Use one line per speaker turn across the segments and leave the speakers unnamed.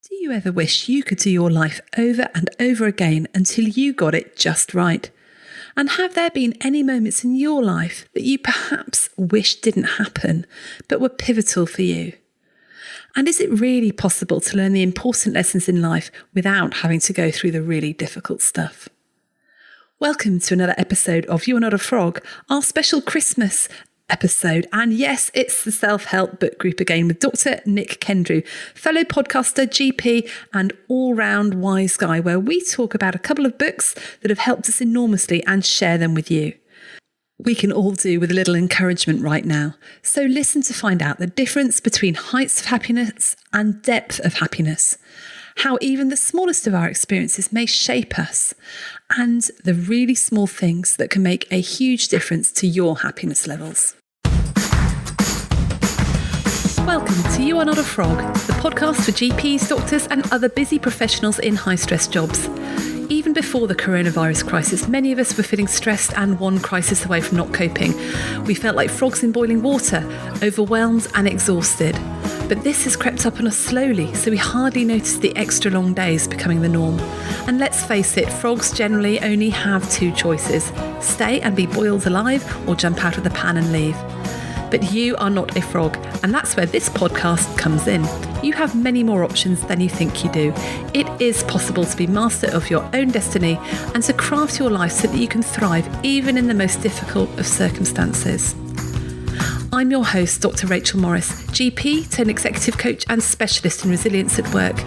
Do you ever wish you could do your life over and over again until you got it just right? And have there been any moments in your life that you perhaps wish didn't happen, but were pivotal for you? And is it really possible to learn the important lessons in life without having to go through the really difficult stuff? Welcome to another episode of You Are Not a Frog, our special Christmas episode. And yes, it's the self-help book group again with Dr. Nik Kendrew, fellow podcaster, GP, and all-round wise guy, where we talk about a couple of books that have helped us enormously and share them with you. We can all do with a little encouragement right now. So listen to find out the difference between heights of happiness and depth of happiness, how even the smallest of our experiences may shape us, and the really small things that can make a huge difference to your happiness levels. Welcome to You Are Not a Frog, the podcast for GPs, doctors, and other busy professionals in high-stress jobs. Even before the coronavirus crisis, many of us were feeling stressed and one crisis away from not coping. We felt like frogs in boiling water, overwhelmed and exhausted. But this has crept up on us slowly, so we hardly notice the extra long days becoming the norm. And let's face it, frogs generally only have two choices: stay and be boiled alive, or jump out of the pan and leave. But you are not a frog, and that's where this podcast comes in. You have many more options than you think you do. It is possible to be master of your own destiny and to craft your life so that you can thrive even in the most difficult of circumstances. I'm your host, Dr. Rachel Morris, GP, turned executive coach and specialist in resilience at work.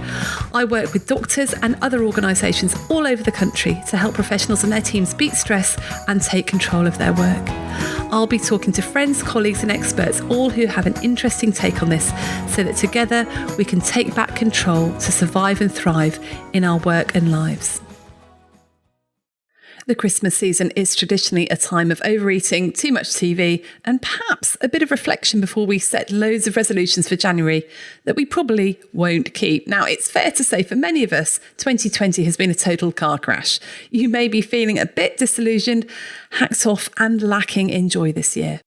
I work with doctors and other organisations all over the country to help professionals and their teams beat stress and take control of their work. I'll be talking to friends, colleagues and experts, all who have an interesting take on this, so that together we can take back control to survive and thrive in our work and lives. The Christmas season is traditionally a time of overeating, too much TV, and perhaps a bit of reflection before we set loads of resolutions for January that we probably won't keep. Now, it's fair to say for many of us, 2020 has been a total car crash. You may be feeling a bit disillusioned, hacked off, and lacking in joy this year.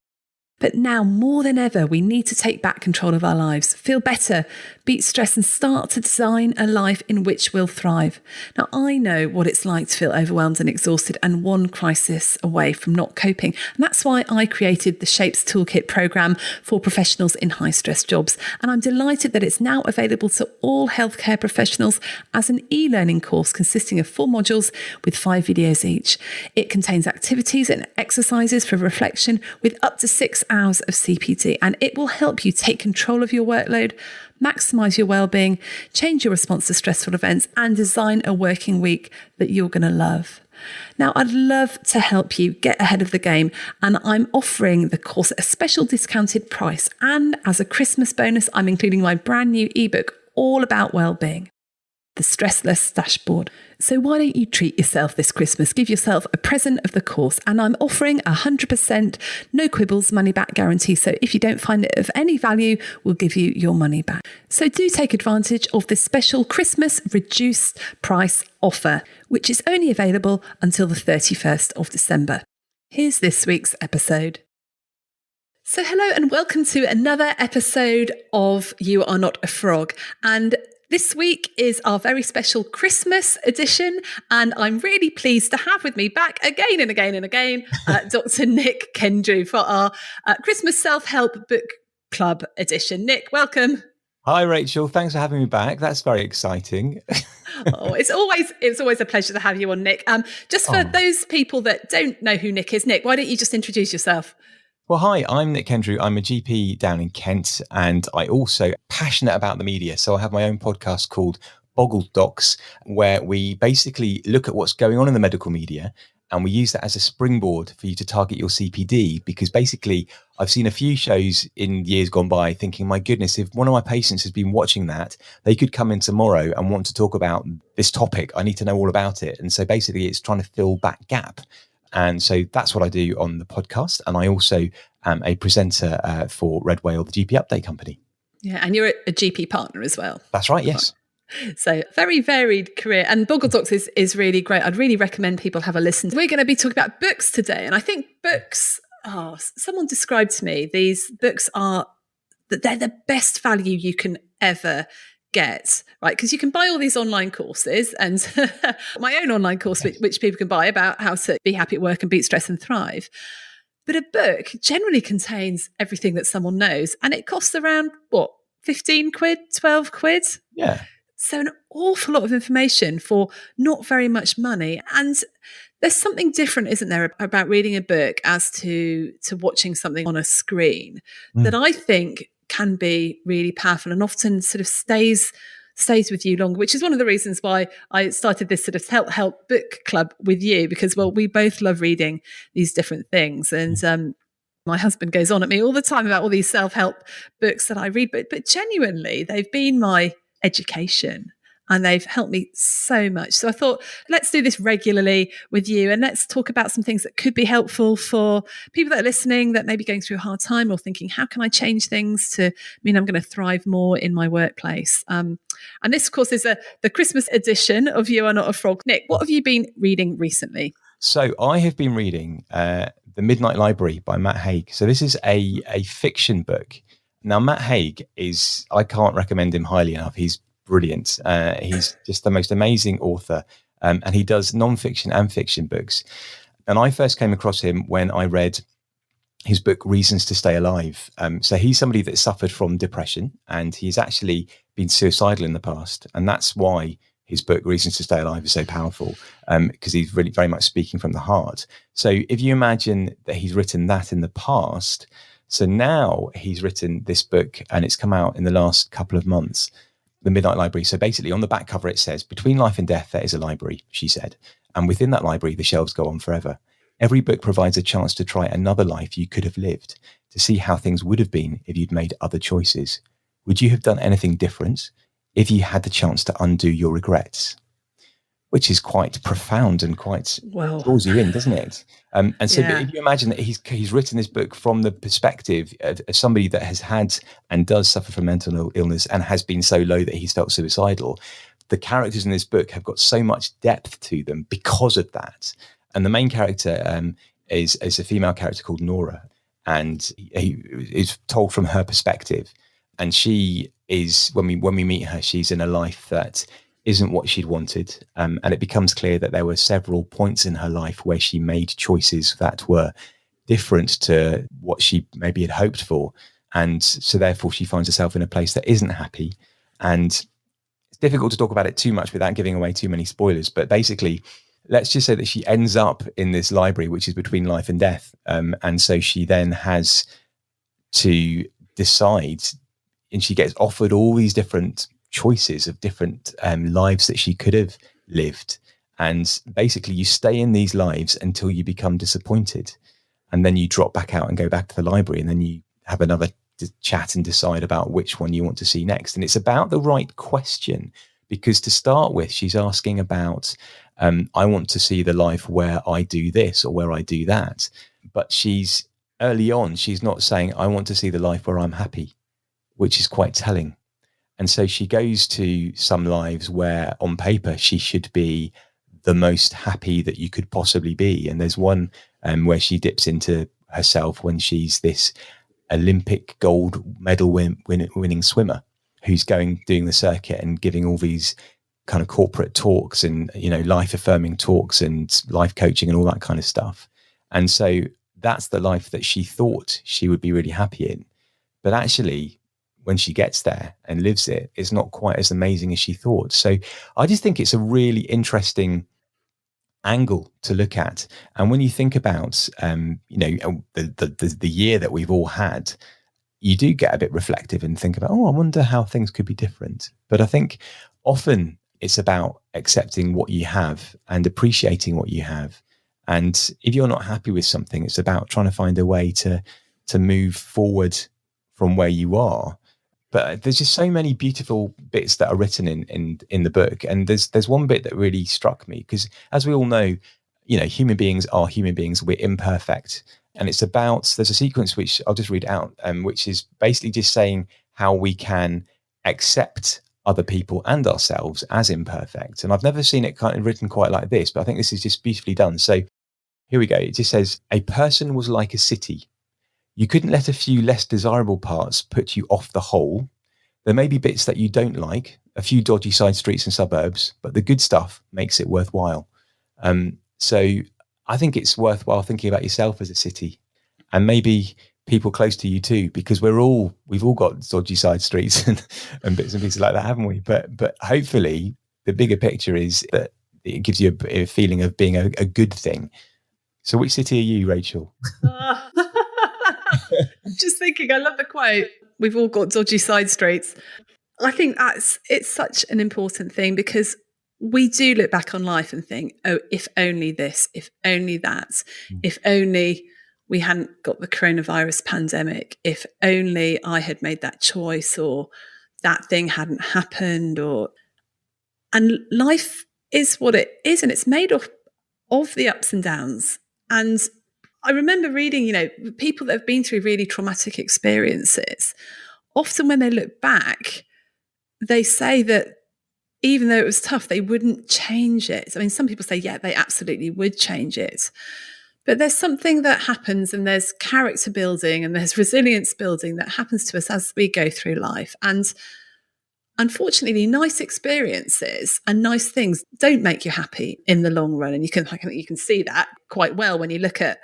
But now more than ever, we need to take back control of our lives, feel better, beat stress, and start to design a life in which we'll thrive. Now, I know what it's like to feel overwhelmed and exhausted and one crisis away from not coping. And that's why I created the Shapes Toolkit program for professionals in high-stress jobs. And I'm delighted that it's now available to all healthcare professionals as an e-learning course consisting of 4 modules with 5 videos each. It contains activities and exercises for reflection with up to 6 hours of CPD, and it will help you take control of your workload, maximise your well-being, change your response to stressful events, and design a working week that you're going to love. Now, I'd love to help you get ahead of the game, and I'm offering the course at a special discounted price. And as a Christmas bonus, I'm including my brand new ebook all about well-being, the Stressless Dashboard. So why don't you treat yourself this Christmas? Give yourself a present of the course. And I'm offering 100% no quibbles money back guarantee. So if you don't find it of any value, we'll give you your money back. So do take advantage of this special Christmas reduced price offer, which is only available until the 31st of December. Here's this week's episode. So hello and welcome to another episode of You Are Not a Frog. And this week is our very special Christmas edition, and I'm really pleased to have with me back again and again and again Dr. Nik Kendrew for our Christmas Self-Help Book Club edition. Nik, welcome.
Hi, Rachel. Thanks for having me back. That's very exciting.
Oh, it's always a pleasure to have you on, Nik. Just for those people that don't know who Nik is, Nik, why don't you just introduce yourself?
Well, hi, I'm Nik Kendrew. I'm a GP down in Kent, and I also passionate about the media. So I have my own podcast called Boggled Docs, where we basically look at what's going on in the medical media, and we use that as a springboard for you to target your CPD. Because basically, I've seen a few shows in years gone by thinking, my goodness, if one of my patients has been watching that, they could come in tomorrow and want to talk about this topic. I need to know all about it. And so basically, it's trying to fill that gap. And so that's what I do on the podcast. And I also am a presenter for Red Whale, the GP update company.
Yeah, and you're a GP partner as well.
That's right, yes.
So very varied career. And Boggled Docs is really great. I'd really recommend people have a listen. We're going to be talking about books today. And I think books, someone described to me, these books are, that they're the best value you can ever get, right? Because you can buy all these online courses, and my own online course, which people can buy about how to be happy at work and beat stress and thrive. But a book generally contains everything that someone knows, and it costs around, what, 15 quid, 12 quid?
Yeah.
So an awful lot of information for not very much money. And there's something different, isn't there, about reading a book as to watching something on a screen that I think can be really powerful and often sort of stays with you longer, which is one of the reasons why I started this sort of self-help book club with you, because, well, we both love reading these different things. And my husband goes on at me all the time about all these self-help books that I read, but genuinely, they've been my education and they've helped me so much. So I thought, let's do this regularly with you, and let's talk about some things that could be helpful for people that are listening that may be going through a hard time or thinking, how can I change things to mean I'm going to thrive more in my workplace? And this, of course, is the Christmas edition of You Are Not a Frog. Nik, what have you been reading recently?
So I have been reading The Midnight Library by Matt Haig. So this is a fiction book. Now, Matt Haig I can't recommend him highly enough. He's brilliant. He's just the most amazing author. And he does non-fiction and fiction books. And I first came across him when I read his book, Reasons to Stay Alive. So he's somebody that suffered from depression, and he's actually been suicidal in the past. And that's why his book, Reasons to Stay Alive, is so powerful, because he's really very much speaking from the heart. So if you imagine that he's written that in the past, so now he's written this book, and it's come out in the last couple of months, The Midnight Library. So basically on the back cover, it says, between life and death, there is a library, she said. And within that library, the shelves go on forever. Every book provides a chance to try another life you could have lived, to see how things would have been if you'd made other choices. Would you have done anything different if you had the chance to undo your regrets? Which is quite profound and quite draws you in, doesn't it? And so if you imagine that he's written this book from the perspective of somebody that has had and does suffer from mental illness and has been so low that he's felt suicidal, the characters in this book have got so much depth to them because of that. And the main character is a female character called Nora, and he is told from her perspective. And she is, when we meet her, she's in a life that isn't what she'd wanted. And it becomes clear that there were several points in her life where she made choices that were different to what she maybe had hoped for. And so therefore she finds herself in a place that isn't happy. And it's difficult to talk about it too much without giving away too many spoilers. But basically, let's just say that she ends up in this library, which is between life and death. And so she then has to decide, and she gets offered all these different choices of different lives that she could have lived. And basically you stay in these lives until you become disappointed. And then you drop back out and go back to the library, and then you have another chat and decide about which one you want to see next. And it's about the right question, because to start with, she's asking about, I want to see the life where I do this or where I do that. But early on, she's not saying, I want to see the life where I'm happy, which is quite telling. And so she goes to some lives where on paper she should be the most happy that you could possibly be. And there's one where she dips into herself when she's this Olympic gold medal winning swimmer who's doing the circuit and giving all these kind of corporate talks and, life affirming talks and life coaching and all that kind of stuff. And so that's the life that she thought she would be really happy in. But actually, when she gets there and lives it, it's not quite as amazing as she thought. So I just think it's a really interesting angle to look at. And when you think about, the year that we've all had, you do get a bit reflective and think about, I wonder how things could be different. But I think often it's about accepting what you have and appreciating what you have. And if you're not happy with something, it's about trying to find a way to move forward from where you are. But there's just so many beautiful bits that are written in the book. And there's one bit that really struck me, because as we all know, human beings are human beings. We're imperfect. And it's about, there's a sequence which I'll just read out, which is basically just saying how we can accept other people and ourselves as imperfect. And I've never seen it kind of written quite like this, but I think this is just beautifully done. So here we go. It just says, a person was like a city. You couldn't let a few less desirable parts put you off the whole. There may be bits that you don't like, a few dodgy side streets and suburbs, but the good stuff makes it worthwhile. So I think it's worthwhile thinking about yourself as a city, and maybe people close to you too, because we've all got dodgy side streets and bits and pieces like that, haven't we? But hopefully the bigger picture is that it gives you a feeling of being a good thing. So which city are you, Rachel?
Just thinking, I love the quote, we've all got dodgy side streets. I think it's such an important thing, because we do look back on life and think, oh, if only this, if only that, if only we hadn't got the coronavirus pandemic, if only I had made that choice, or that thing hadn't happened, and life is what it is, and it's made of the ups and downs. And I remember reading, people that have been through really traumatic experiences, often when they look back, they say that even though it was tough, they wouldn't change it. I mean, some people say, yeah, they absolutely would change it. But there's something that happens, and there's character building and there's resilience building that happens to us as we go through life. And unfortunately, nice experiences and nice things don't make you happy in the long run. And you can see that quite well when you look at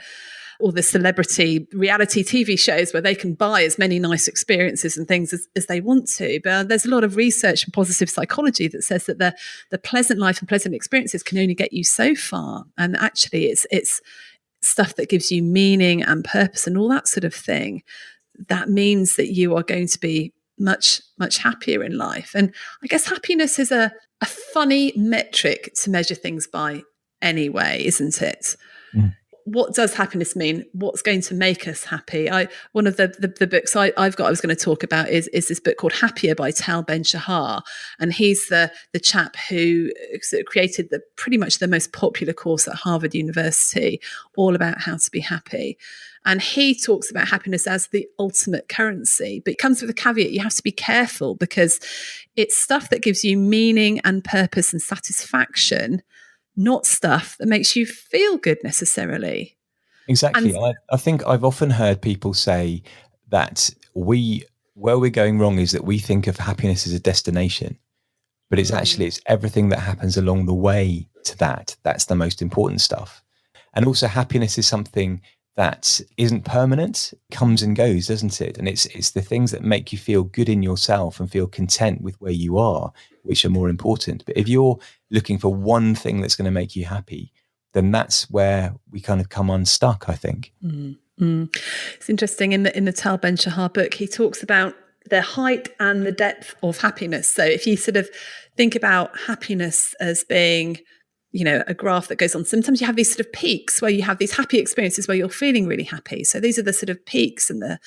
all the celebrity reality TV shows where they can buy as many nice experiences and things as they want to. But there's a lot of research and positive psychology that says that the pleasant life and pleasant experiences can only get you so far. And actually, it's stuff that gives you meaning and purpose and all that sort of thing. That means that you are going to be much, much happier in life. And I guess happiness is a funny metric to measure things by anyway, isn't it? What does happiness mean? What's going to make us happy? One of the books I was going to talk about is this book called Happier by Tal Ben-Shahar, and he's the chap who sort of created pretty much the most popular course at Harvard University, all about how to be happy. And he talks about happiness as the ultimate currency, but it comes with a caveat. You have to be careful, because it's stuff that gives you meaning and purpose and satisfaction, not stuff that makes you feel good necessarily.
Exactly. And I think I've often heard people say that where we're going wrong is that we think of happiness as a destination, but it's everything that happens along the way to that. That's the most important stuff. And also happiness is something that isn't permanent, comes and goes, doesn't it? And it's the things that make you feel good in yourself and feel content with where you are, which are more important. But if you're looking for one thing that's going to make you happy, then that's where we kind of come unstuck, I think.
It's interesting, in the Tal Ben-Shahar book, he talks about the height and the depth of happiness. So if you sort of think about happiness as being, a graph that goes on, sometimes you have these sort of peaks where you have these happy experiences where you're feeling really happy. So these are the sort of peaks and the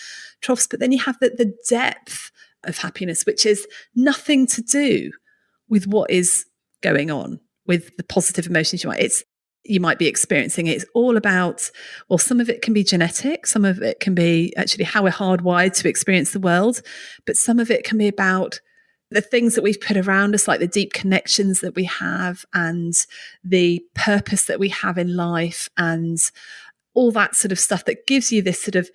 troughs. But then you have the depth of happiness, which is nothing to do with what is going on, with the positive emotions you might be experiencing. It's all about, well, some of it can be genetic, some of it can be actually how we're hardwired to experience the world, but some of it can be about the things that we've put around us, like the deep connections that we have and the purpose that we have in life and all that sort of stuff that gives you this sort of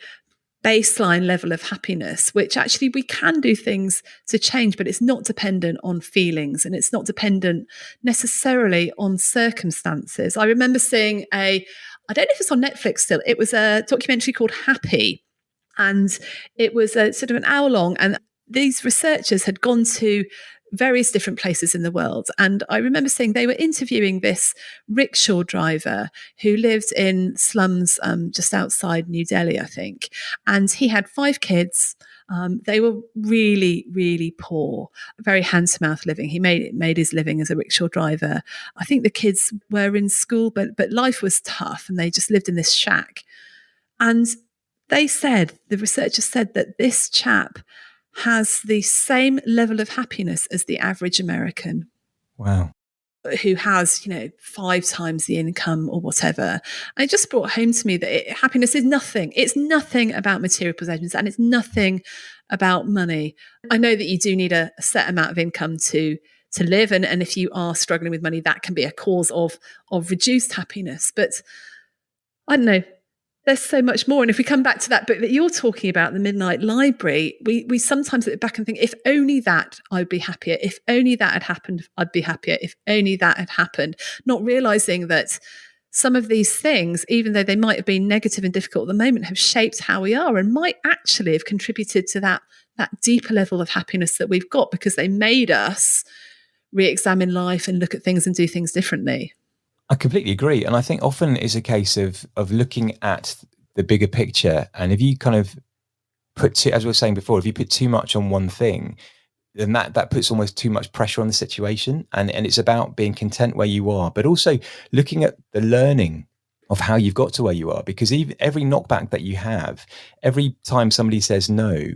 baseline level of happiness, which actually we can do things to change, but it's not dependent on feelings and it's not dependent necessarily on circumstances. I remember seeing I don't know if it's on Netflix still, it was a documentary called Happy, and it was a sort of an hour long, and these researchers had gone to various different places in the world. And I remember saying they were interviewing this rickshaw driver who lived in slums just outside New Delhi, I think. And he had 5 kids. They were really, really poor, very hand-to-mouth living. He made his living as a rickshaw driver. I think the kids were in school, but life was tough, and they just lived in this shack. And the researchers said that this chap has the same level of happiness as the average American.
Wow.
Who has, 5 times the income or whatever. And it just brought home to me that happiness is nothing. It's nothing about material possessions, and it's nothing about money. I know that you do need a set amount of income to live. And if you are struggling with money, that can be a cause of reduced happiness. But I don't know. there's so much more. And if we come back to that book that you're talking about, The Midnight Library, we sometimes look back and think, if only that, I'd be happier. If only that had happened, I'd be happier. If only that had happened. Not realizing that some of these things, even though they might have been negative and difficult at the moment, have shaped how we are and might actually have contributed to that deeper level of happiness that we've got, because they made us re-examine life and look at things and do things differently.
I completely agree. And I think often it's a case of looking at the bigger picture. And if you kind of as we were saying before, if you put too much on one thing, then that puts almost too much pressure on the situation. And it's about being content where you are, but also looking at the learning of how you've got to where you are. Because even every knockback that you have, every time somebody says no,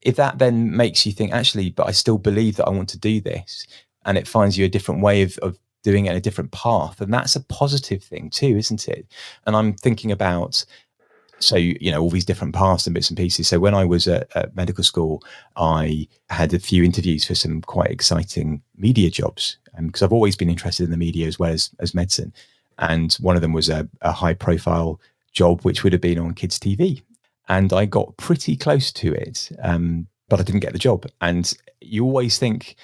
if that then makes you think, actually, but I still believe that I want to do this, and it finds you a different way of doing it in a different path, and that's a positive thing too, isn't it? And I'm thinking about, so, all these different paths and bits and pieces. So when I was at medical school, I had a few interviews for some quite exciting media jobs, because I've always been interested in the media as well as medicine. And one of them was a high profile job, which would have been on kids' TV. And I got pretty close to it, but I didn't get the job. And you always think,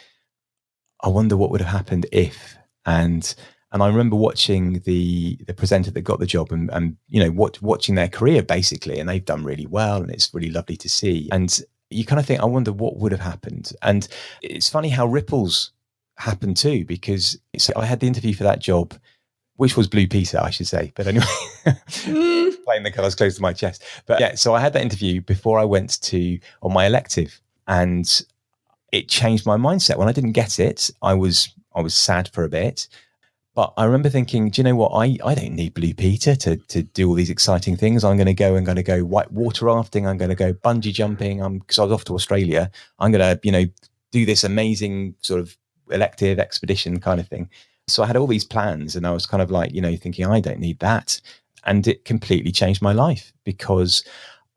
I wonder what would have happened if. And I remember watching the presenter that got the job and watching their career basically, and they've done really well, and it's really lovely to see. And you kind of think, I wonder what would have happened. And it's funny how ripples happen too, because I had the interview for that job, which was Blue Peter, I should say. But anyway, playing the colours close to my chest. But yeah, so I had that interview before I went on my elective, and it changed my mindset. When I didn't get it, I was sad for a bit. But I remember thinking, do you know what? I don't need Blue Peter to do all these exciting things. I'm going to go white water rafting. I'm going to go bungee jumping. Because I was off to Australia. I'm going to, do this amazing sort of elective expedition kind of thing. So I had all these plans, and I was kind of like, thinking, I don't need that. And it completely changed my life, because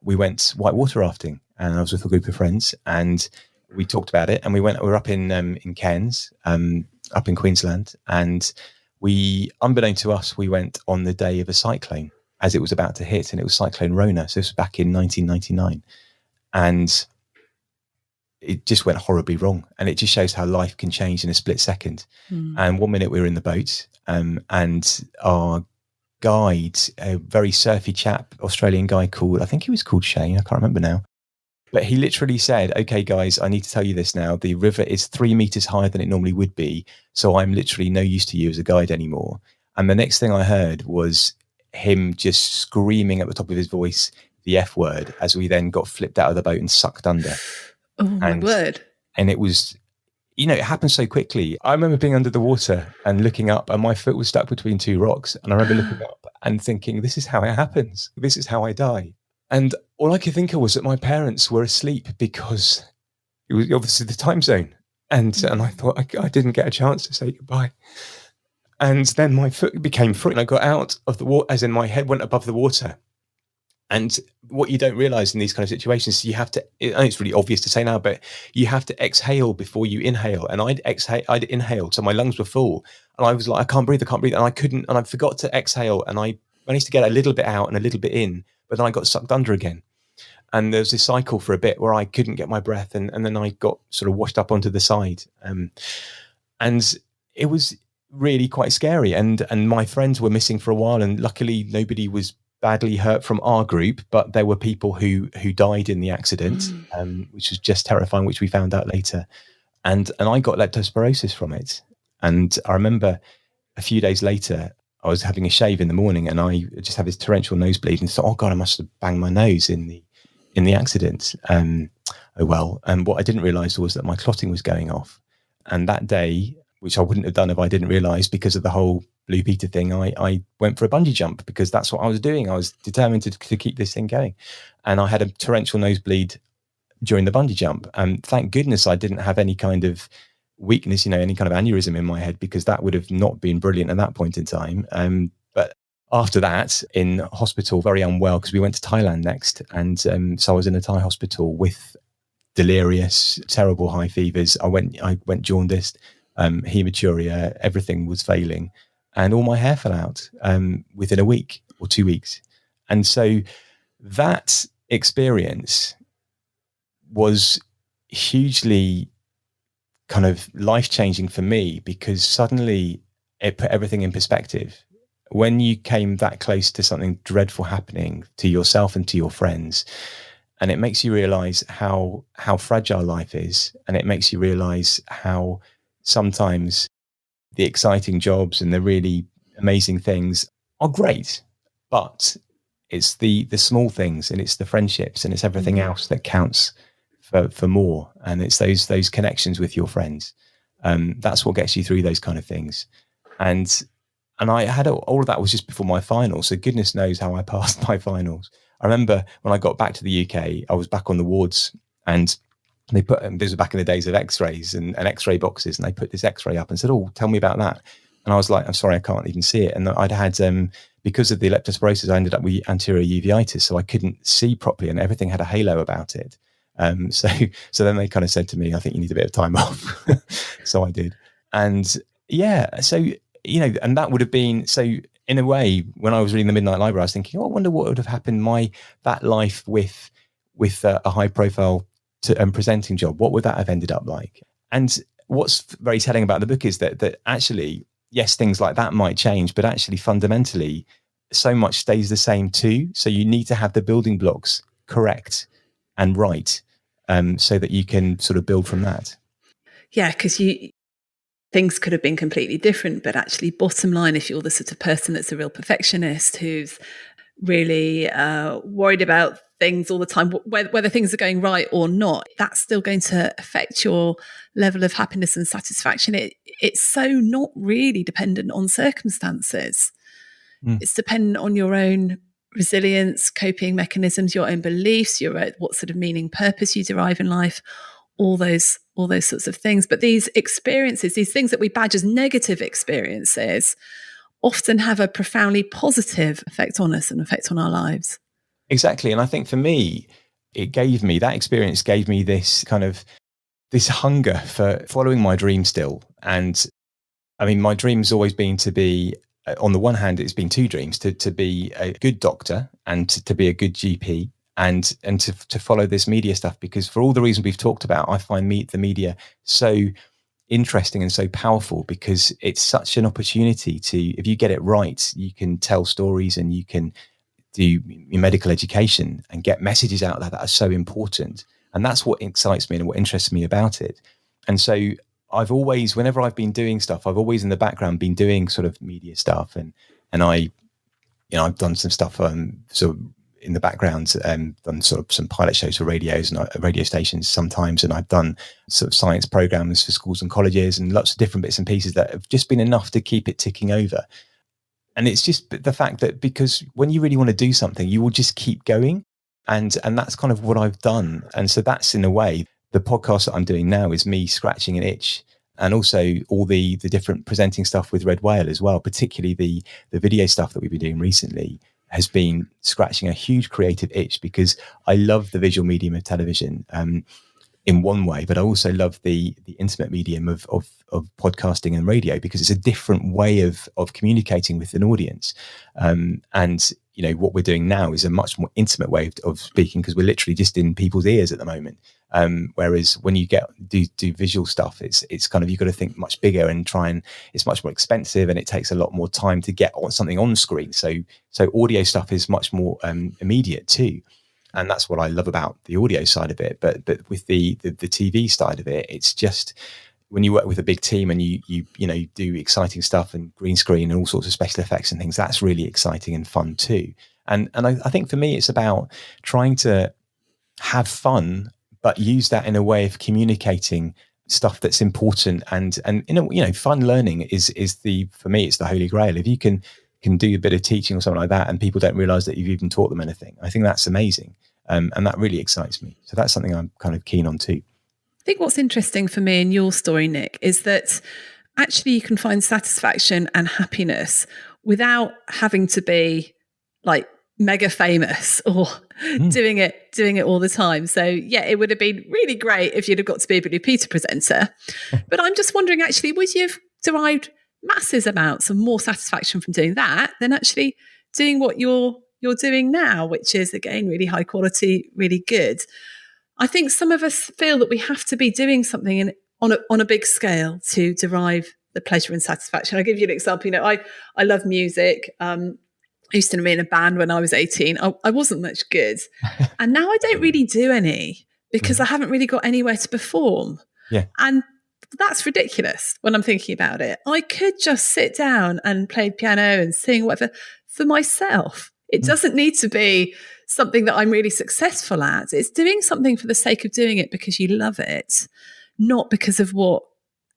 we went white water rafting, and I was with a group of friends, and we talked about it. And we were up in Cairns, up in Queensland, and unbeknownst to us, we went on the day of a cyclone as it was about to hit, and it was Cyclone Rona. So this was back in 1999, and it just went horribly wrong. And it just shows how life can change in a split second. And 1 minute we were in the boat, and our guide, a very surfy chap, Australian guy I think he was called Shane, I can't remember now. But he literally said, okay, guys, I need to tell you this now. The river is 3 meters higher than it normally would be. So I'm literally no use to you as a guide anymore. And the next thing I heard was him just screaming at the top of his voice, the F word, as we then got flipped out of the boat and sucked under.
Oh, my word.
And it was, it happened so quickly. I remember being under the water and looking up, and my foot was stuck between two rocks. And I remember looking up and thinking, this is how it happens. This is how I die. And all I could think of was that my parents were asleep, because it was obviously the time zone. And I thought I didn't get a chance to say goodbye. And then my foot became free, and I got out of the water, as in my head went above the water. And what you don't realize in these kind of situations, you have to, it's really obvious to say now, but you have to exhale before you inhale. And I'd inhaled, so my lungs were full. And I was like, I can't breathe. And I couldn't, and I forgot to exhale. And I managed to get a little bit out and a little bit in, but then I got sucked under again. And there was this cycle for a bit where I couldn't get my breath, and then I got sort of washed up onto the side. And it was really quite scary. And my friends were missing for a while, and luckily nobody was badly hurt from our group, but there were people who died in the accident, which was just terrifying, which we found out later. And I got leptospirosis from it. And I remember a few days later, I was having a shave in the morning, and I just had this torrential nosebleed, and thought, oh God, I must have banged my nose in the accident. Oh well. And what I didn't realize was that my clotting was going off. And that day, which I wouldn't have done if I didn't realize, because of the whole Blue Peter thing, I went for a bungee jump, because that's what I was doing. I was determined to keep this thing going. And I had a torrential nosebleed during the bungee jump. And thank goodness I didn't have any kind of weakness, any kind of aneurysm in my head, because that would have not been brilliant at that point in time. But after that, in hospital, very unwell, because we went to Thailand next. And so I was in a Thai hospital with delirious, terrible high fevers. I went jaundiced, hematuria, everything was failing. And all my hair fell out within a week or 2 weeks. And so that experience was hugely kind of life-changing for me, because suddenly it put everything in perspective. When you came that close to something dreadful happening to yourself and to your friends, and it makes you realize how fragile life is, and it makes you realize how sometimes the exciting jobs and the really amazing things are great, but it's the small things, and it's the friendships, and it's everything else that counts for more. And it's those connections with your friends. That's what gets you through those kind of things. And I had all of that was just before my finals. So goodness knows how I passed my finals. I remember when I got back to the UK, I was back on the wards, and they put, this was back in the days of x-rays and X-ray boxes, and they put this X-ray up and said, "Oh, tell me about that." And I was like, "I'm sorry, I can't even see it." And I'd had, because of the leptospirosis, I ended up with anterior uveitis, so I couldn't see properly, and everything had a halo about it. So then they kind of said to me, "I think you need a bit of time off." So I did. And yeah, so, and that would have been, so in a way, when I was reading the Midnight Library, I was thinking, I wonder what would have happened that life with a high profile presenting job, what would that have ended up like? And what's very telling about the book is that actually, yes, things like that might change, but actually fundamentally, so much stays the same too. So you need to have the building blocks correct and right, so that you can sort of build from that.
Yeah, because things could have been completely different, but actually, bottom line, if you're the sort of person that's a real perfectionist who's really worried about things all the time, whether things are going right or not, that's still going to affect your level of happiness and satisfaction. It's so not really dependent on circumstances. It's dependent on your own resilience, coping mechanisms, your own beliefs, what sort of meaning, purpose you derive in life, all those sorts of things. But these experiences, these things that we badge as negative experiences, often have a profoundly positive effect on us and effect on our lives.
Exactly. And I think for me, that experience gave me this kind of, this hunger for following my dream still. And I mean, my dream's always been to be, on the one hand, it's been two dreams, to be a good doctor and to be a good GP, and to follow this media stuff, because for all the reasons we've talked about, I find the media so interesting and so powerful, because it's such an opportunity to, if you get it right, you can tell stories and you can do your medical education and get messages out there that are so important. And that's what excites me and what interests me about it. And so I've always, whenever I've been doing stuff, I've always in the background been doing sort of media stuff. And I've done some stuff sort of in the background, done sort of some pilot shows for radios and radio stations sometimes. And I've done sort of science programs for schools and colleges and lots of different bits and pieces that have just been enough to keep it ticking over. And it's just the fact that, because when you really want to do something, you will just keep going. And that's kind of what I've done. And so that's, in a way, the podcast that I'm doing now is me scratching an itch. And also all the different presenting stuff with Red Whale as well, particularly the video stuff that we've been doing recently, has been scratching a huge creative itch, because I love the visual medium of television. In one way, but I also love the intimate medium of podcasting and radio, because it's a different way of communicating with an audience. And what we're doing now is a much more intimate way of speaking, because we're literally just in people's ears at the moment. Whereas when you do visual stuff, it's kind of, you've got to think much bigger and it's much more expensive, and it takes a lot more time to get something on screen. So audio stuff is much more immediate too. And that's what I love about the audio side of it. But with the TV side of it, it's just, when you work with a big team and you do exciting stuff and green screen and all sorts of special effects and things, that's really exciting and fun too. And I think for me, it's about trying to have fun, but use that in a way of communicating stuff that's important. And fun learning is for me, it's the holy grail. If you can do a bit of teaching or something like that, and people don't realize that you've even taught them anything, I think that's amazing. And that really excites me. So that's something I'm kind of keen on too.
I think what's interesting for me in your story, Nik, is that actually you can find satisfaction and happiness without having to be like mega famous or doing it all the time. So yeah, it would have been really great if you'd have got to be a Blue Peter presenter. But I'm just wondering, actually, would you have derived massive amounts of more satisfaction from doing that than actually doing what you're you're doing now, which is, again, really high quality, really good. I think some of us feel that we have to be doing something on a big scale to derive the pleasure and satisfaction. I'll give you an example. I love music. I used to be in a band when I was 18. I wasn't much good. And now I don't really do any because I haven't really got anywhere to perform.
Yeah.
And that's ridiculous when I'm thinking about it. I could just sit down and play piano and sing whatever for myself. It doesn't need to be something that I'm really successful at. It's doing something for the sake of doing it because you love it, not because of what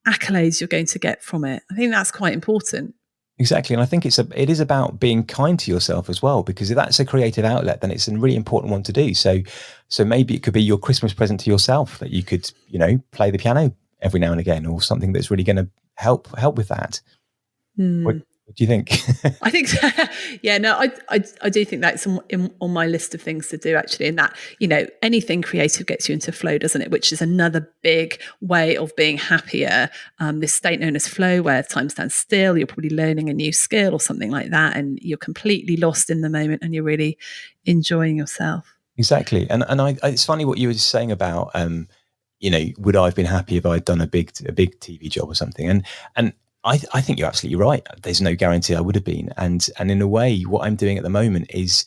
accolades you're going to get from it. I think that's quite important.
Exactly. And I think it is about being kind to yourself as well, because if that's a creative outlet, then it's a really important one to do. So maybe it could be your Christmas present to yourself that you could, play the piano every now and again, or something that's really going to help with that. What do you think?
I think, yeah, no, I do think that's on my list of things to do, actually. And that, anything creative gets you into flow, doesn't it? Which is another big way of being happier. This state known as flow, where time stands still, you're probably learning a new skill or something like that, and you're completely lost in the moment and you're really enjoying yourself.
Exactly. And it's funny what you were saying about, would I have been happy if I'd done a big TV job or something? And I think you're absolutely right. There's no guarantee I would have been. And in a way, what I'm doing at the moment is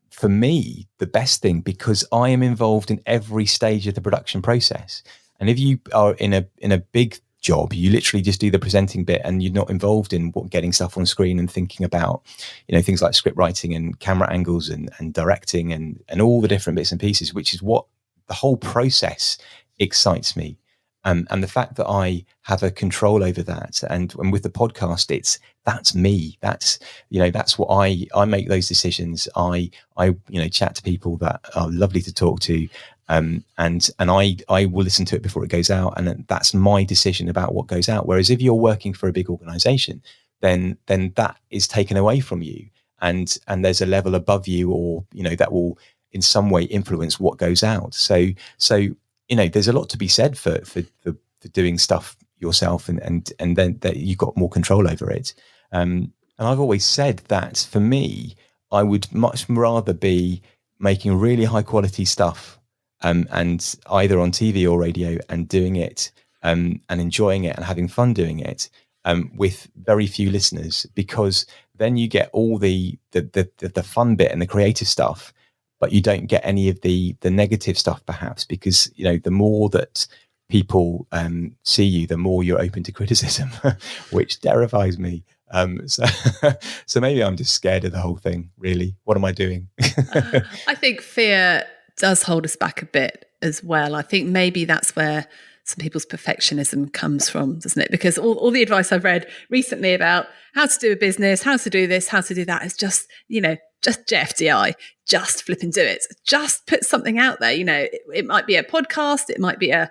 for me the best thing, because I am involved in every stage of the production process. And if you are in a big job, you literally just do the presenting bit and you're not involved in getting stuff on screen and thinking about, things like script writing and camera angles and directing and all the different bits and pieces, which is what the whole process excites me. And the fact that I have a control over that, and with the podcast, that's me. That's what I make those decisions. I chat to people that are lovely to talk to, and I will listen to it before it goes out, and that's my decision about what goes out. Whereas if you're working for a big organisation, then that is taken away from you, and there's a level above you, or that will in some way influence what goes out. So there's a lot to be said for doing stuff yourself, and then that you've got more control over it. And I've always said that for me, I would much rather be making really high quality stuff, and either on TV or radio, and doing it and enjoying it and having fun doing it, with very few listeners, because then you get all the fun bit and the creative stuff, but you don't get any of the negative stuff, perhaps, because the more that people see you, the more you're open to criticism, which terrifies me. So maybe I'm just scared of the whole thing. Really, what am I doing?
I think fear does hold us back a bit as well. I think maybe that's where some people's perfectionism comes from, doesn't it? Because all the advice I've read recently about how to do a business, how to do this, how to do that is just JFDI, just flip and do it. Just put something out there. It might be a podcast, it might be a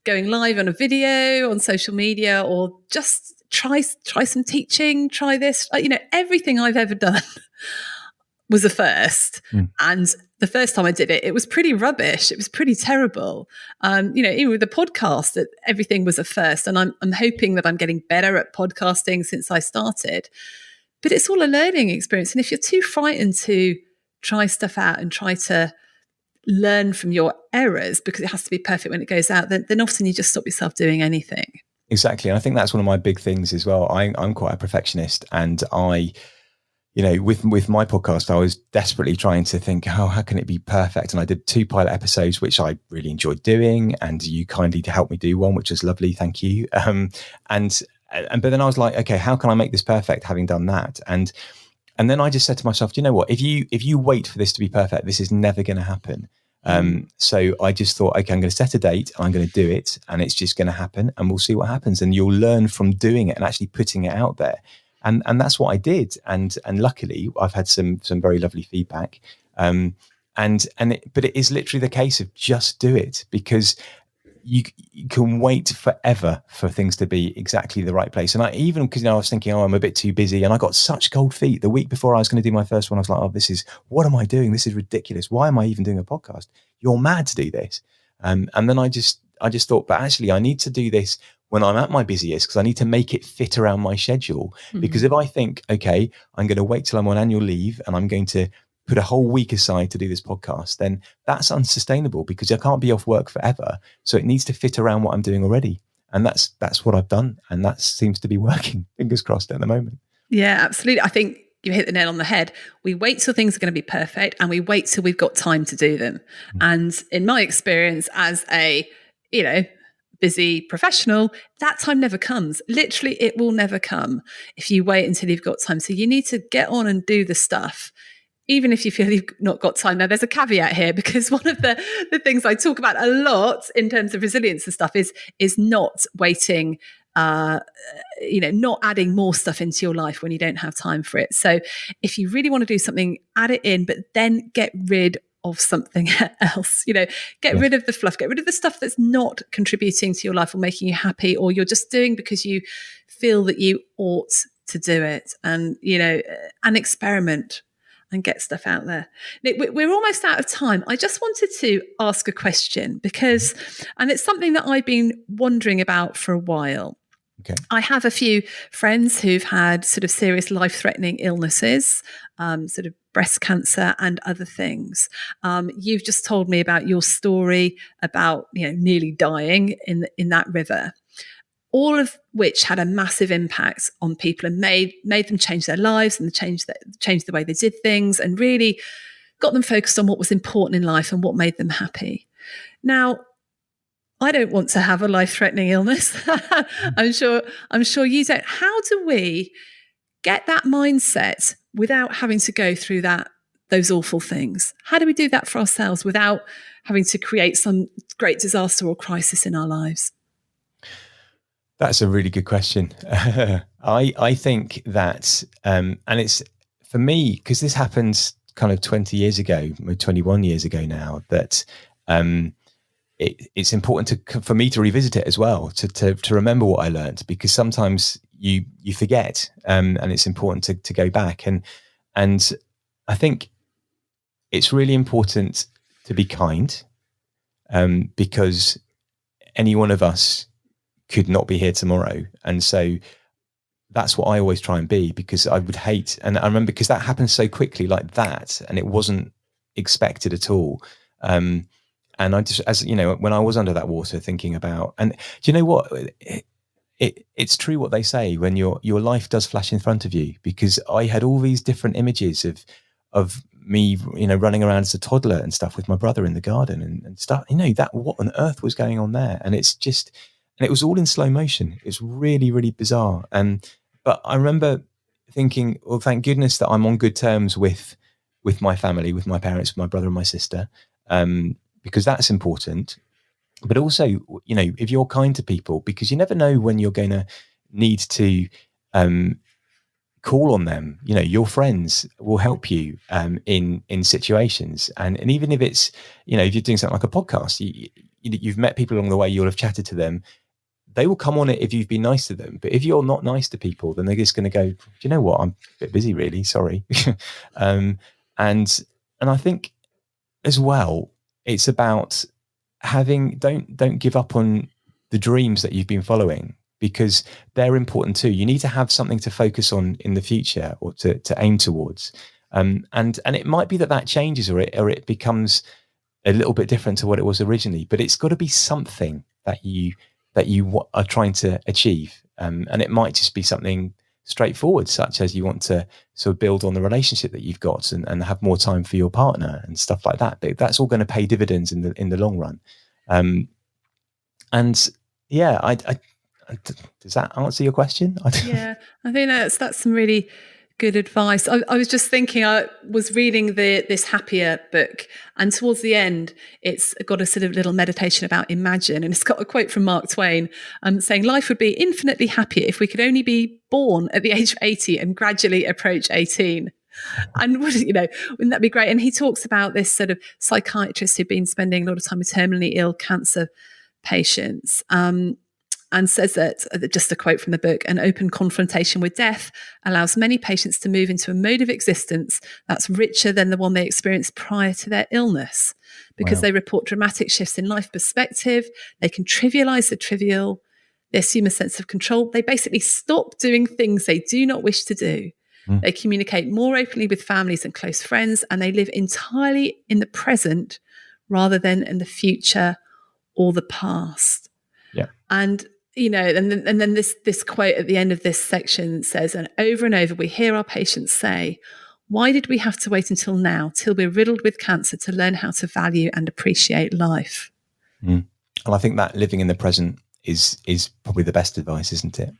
going live on a video on social media, or just try some teaching, try this. Everything I've ever done was a first. And the first time I did it, it was pretty rubbish. It was pretty terrible. Even with the podcast, everything was a first. And I'm hoping that I'm getting better at podcasting since I started. But it's all a learning experience. And if you're too frightened to try stuff out and try to learn from your errors because it has to be perfect when it goes out, then often you just stop yourself doing anything.
Exactly. And I think that's one of my big things as well. I'm quite a perfectionist, and with my podcast, I was desperately trying to think, how can it be perfect? And I did 2 pilot episodes, which I really enjoyed doing, and you kindly helped me do one, which was lovely. Thank you. But then I was like, okay, how can I make this perfect, having done that? And then I just said to myself, do you know what? If you wait for this to be perfect, this is never going to happen. So I just thought, okay, I'm going to set a date and I'm going to do it, and it's just going to happen, and we'll see what happens. And you'll learn from doing it and actually putting it out there. And that's what I did. And luckily I've had some very lovely feedback. But it is literally the case of just do it, because you can wait forever for things to be exactly the right place. And because I was thinking, I'm a bit too busy, and I got such cold feet the week before I was going to do my first one. I was like, what am I doing? This is ridiculous. Why am I even doing a podcast? You're mad to do this. And then I just thought, but actually I need to do this when I'm at my busiest, because I need to make it fit around my schedule. Because if I think, okay, I'm going to wait till I'm on annual leave and I'm going to put a whole week aside to do this podcast, then that's unsustainable, because I can't be off work forever. So it needs to fit around what I'm doing already. And that's what I've done. And that seems to be working, fingers crossed, at the moment.
Yeah, absolutely. I think you hit the nail on the head. We wait till things are going to be perfect, and we wait till we've got time to do them. And in my experience as a, busy professional, that time never comes. Literally, it will never come if you wait until you've got time. So you need to get on and do the stuff, even if you feel you've not got time. Now, there's a caveat here, because one of the things I talk about a lot in terms of resilience and stuff is not waiting, not adding more stuff into your life when you don't have time for it. So if you really want to do something, add it in, but then get rid of something else. Get rid of the fluff, get rid of the stuff that's not contributing to your life or making you happy, or you're just doing because you feel that you ought to do it. And and experiment and get stuff out there. Nik, we're almost out of time. I just wanted to ask a question, and it's something that I've been wondering about for a while.
Okay.
I have a few friends who've had sort of serious life-threatening illnesses, sort of breast cancer and other things. You've just told me about your story about nearly dying in that river. All of which had a massive impact on people and made them change their lives and change the way they did things, and really got them focused on what was important in life and what made them happy. Now, I don't want to have a life-threatening illness. I'm sure you don't. How do we get that mindset without having to go through those awful things? How do we do that for ourselves without having to create some great disaster or crisis in our lives?
That's a really good question. I think that, and it's for me, because this happened kind of 20 years ago, 21 years ago now, that it's important for me to revisit it as well, to remember what I learned, because sometimes you forget, and it's important to go back. And I think it's really important to be kind, because any one of us could not be here tomorrow. And so that's what I always try and be, because I would hate, and I remember, because that happened so quickly like that, and it wasn't expected at all. And I just, as when I was under that water thinking about, and do you know what? It's true what they say, when your life does flash in front of you, because I had all these different images of me, running around as a toddler and stuff with my brother in the garden and stuff, that what on earth was going on there? And it's just, and it was all in slow motion. It's really, really bizarre. But I remember thinking, well, thank goodness that I'm on good terms with my family, with my parents, with my brother and my sister, because that's important. But also, if you're kind to people, because you never know when you're going to need to call on them. Your friends will help you in situations, and even if it's, if you're doing something like a podcast, you've met people along the way, you'll have chatted to them. They will come on it if you've been nice to them. But if you're not nice to people, then they're just going to go, do you know what? I'm a bit busy, really. Sorry. And I think as well, it's about don't give up on the dreams that you've been following, because they're important too. You need to have something to focus on in the future, or to aim towards. And it might be that changes, or it becomes a little bit different to what it was originally, but it's got to be something that you are trying to achieve. And it might just be something straightforward, such as you want to sort of build on the relationship that you've got and have more time for your partner and stuff like that. But that's all going to pay dividends in the long run. And yeah, I does that answer your question?
Yeah, I think that's some really good advice. I was just thinking, I was reading this Happier book, and towards the end, it's got a sort of little meditation about imagine, and it's got a quote from Mark Twain saying, life would be infinitely happier if we could only be born at the age of 80 and gradually approach 18. And wouldn't that be great? And he talks about this sort of psychiatrist who'd been spending a lot of time with terminally ill cancer patients, and says that, just a quote from the book, an open confrontation with death allows many patients to move into a mode of existence that's richer than the one they experienced prior to their illness, because They report dramatic shifts in life perspective. They can trivialize the trivial. they assume a sense of control. They basically stop doing things they do not wish to do. They communicate more openly with families and close friends, and they live entirely in the present rather than in the future or the past.
Yeah.
And, and then this quote at the end of this section says, and over we hear our patients say, why did we have to wait until now, till we're riddled with cancer, to learn how to value and appreciate life?
And I think that living in the present is probably the best advice, isn't it?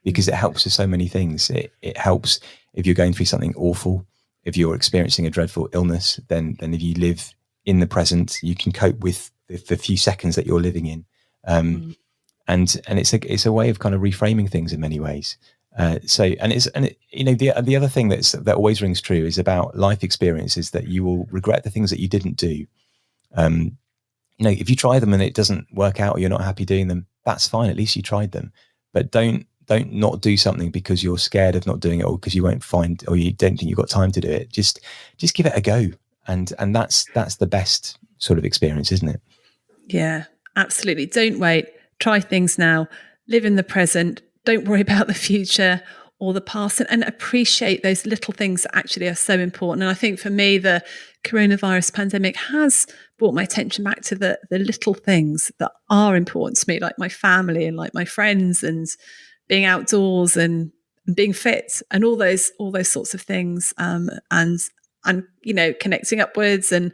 Because it helps with so many things. It helps if you're going through something awful, if you're experiencing a dreadful illness, then if you live in the present, you can cope with the few seconds that you're living in. And it's a way of kind of reframing things in many ways. The other thing that always rings true is about life experiences, that you will regret the things that you didn't do. If you try them and it doesn't work out, or you're not happy doing them, that's fine. At least you tried them. But don't not do something because you're scared of not doing it, or because you won't find, or you don't think you've got time to do it. Just give it a go. And that's the best sort of experience, isn't it?
Yeah, absolutely. Don't wait. Try things now. Live in the present. Don't worry about the future or the past, and appreciate those little things that actually are so important. And I think for me, the coronavirus pandemic has brought my attention back to the little things that are important to me, like my family and like my friends, and being outdoors and being fit, and all those sorts of things. And connecting upwards and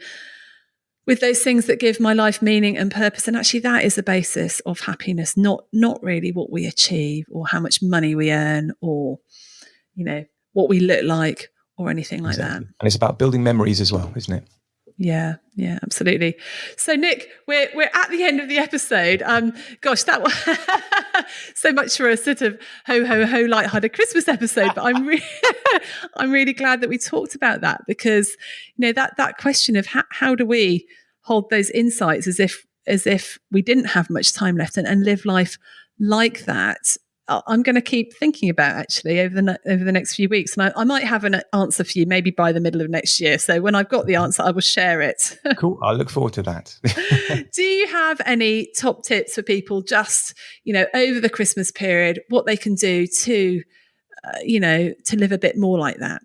with those things that give my life meaning and purpose. And actually that is the basis of happiness, not really what we achieve or how much money we earn or, what we look like or anything like that.
And it's about building memories as well, isn't it?
Yeah, absolutely. So Nick, we're at the end of the episode. Gosh, that was so much for a sort of ho lighthearted Christmas episode. But I'm really glad that we talked about that, because that question of how do we hold those insights as if we didn't have much time left and live life like that. I'm going to keep thinking about actually over the next few weeks, and I might have an answer for you maybe by the middle of next year. So when I've got the answer, I will share it.
Cool. I look forward to that.
Do you have any top tips for people just, over the Christmas period, what they can do to live a bit more like that?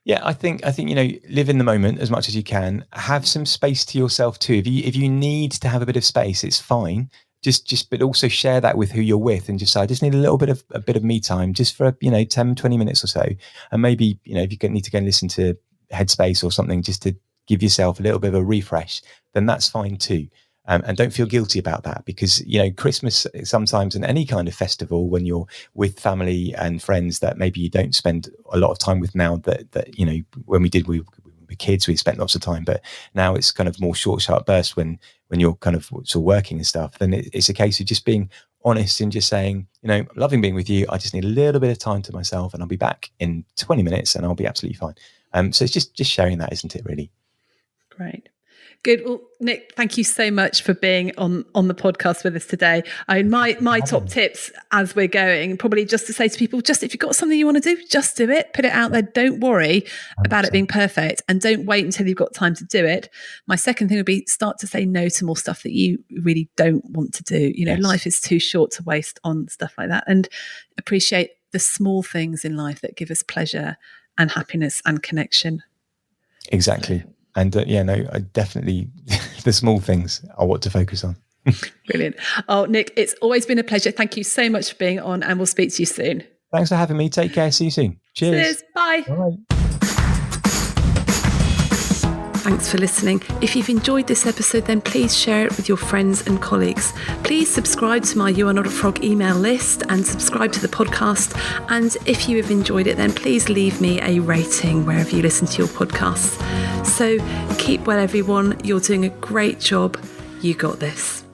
Yeah, I think live in the moment as much as you can. Have some space to yourself too. If you need to have a bit of space, it's fine. But also share that with who you're with, and just say, I just need a bit of me time, just for 10, 20 minutes or so. And maybe if you need to go and listen to Headspace or something, just to give yourself a little bit of a refresh, then that's fine too. And don't feel guilty about that, because Christmas sometimes, and any kind of festival, when you're with family and friends that maybe you don't spend a lot of time with now, that when we were kids, we spent lots of time, but now it's kind of more short, sharp bursts when you're kind of sort of working and stuff. Then it's a case of just being honest and just saying, loving being with you, I just need a little bit of time to myself, and I'll be back in 20 minutes and I'll be absolutely fine. So it's just sharing that, isn't it, really?
Great. Good. Well, Nik, thank you so much for being on the podcast with us today. My top tips as we're going, probably just to say to people, just if you've got something you want to do, just do it, put it out there. Don't worry about it being perfect, and don't wait until you've got time to do it. My second thing would be start to say no to more stuff that you really don't want to do. Yes. Life is too short to waste on stuff like that, and appreciate the small things in life that give us pleasure and happiness and connection.
Exactly. And I definitely, the small things are what to focus on.
Brilliant. Oh, Nik, it's always been a pleasure. Thank you so much for being on, and we'll speak to you soon.
Thanks for having me. Take care. See you soon. Cheers.
Bye.
Bye.
Thanks for listening. If you've enjoyed this episode, then please share it with your friends and colleagues. Please subscribe to my You Are Not a Frog email list and subscribe to the podcast. And if you have enjoyed it, then please leave me a rating wherever you listen to your podcasts. So keep well, everyone. You're doing a great job. You got this.